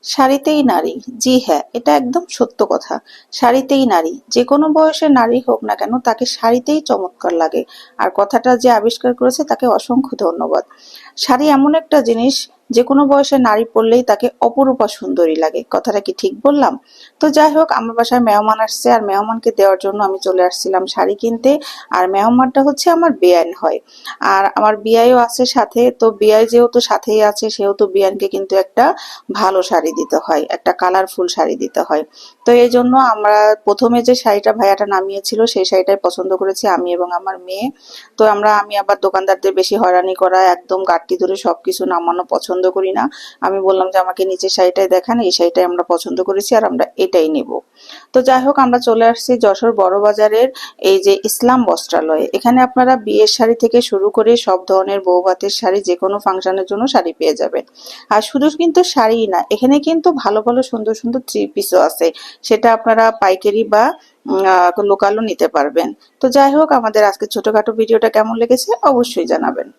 শাড়িতেই নারী। জি হ্যাঁ, এটা একদম সত্য কথা। শাড়িতেই নারী। যে কোনো বয়সের নারী হোক না কেন তাকে শাড়িতেই চমৎকার লাগে। আর কথাটা যে আবিষ্কার করেছে তাকে অসংখ্য ধন্যবাদ। শাড়ি এমন একটা জিনিস যে কোনো বয়সের নারী পরলেই তাকে অপরূপা সুন্দরী লাগে। কথাটা কি ঠিক বললাম? তো যাই হোক, আমার বাসায় মেহমান আসছে আর মেহমানকে দেওয়ার জন্য আমি চলে আসছিলাম শাড়ি কিনতে। আর মেহমানটা হচ্ছে আমার বেআইন হয়। আর আমার বিয়াইও আছে সাথে, তো বিয়াই যেহেতু সাথেই আছে সেহেতু বিয়ানকে কিন্তু একটা ভালো শাড়ি দিতে হয়, একটা কালারফুল শাড়ি দিতে হয়। তো এই জন্য আমরা প্রথমে যে শাড়িটা ভাইয়াটা নামিয়েছিল সেই শাড়িটাই পছন্দ করেছি আমি এবং আমার মেয়ে। তো আমি আবার দোকানদারদের বেশি হয়রানি করা, একদম গাঁটটি ধরে সবকিছু নামানো পছন্দ করি না। আমি বললাম যে আমাকে নিচের শাড়িটাই দেখান, এই শাড়িটাই আমরা পছন্দ করেছি আর আমরা এটাই নেব। তো যাই হোক, আমরা চলে আসছি যশোর বড় বাজারের এই যে ইসলাম বস্ত্রালয়ে। এখানে আপনারা বিয়ের শাড়ি থেকে শুরু করে সব ধরনের বৌভাতের শাড়ি, যে কোনো ফাংশনের জন্য শাড়ি পেয়ে যাবেন। আর শুধু কিন্তু শাড়িই না, এখানে কিন্তু ভালো ভালো সুন্দর সুন্দর থ্রি পিসও আছে। সেটা আপনারা পাইকারি বা লোকালও নিতে পারবেন। তো যাই হোক, আমাদের আজকে ছোটখাটো ভিডিওটা কেমন লেগেছে অবশ্যই জানাবেন।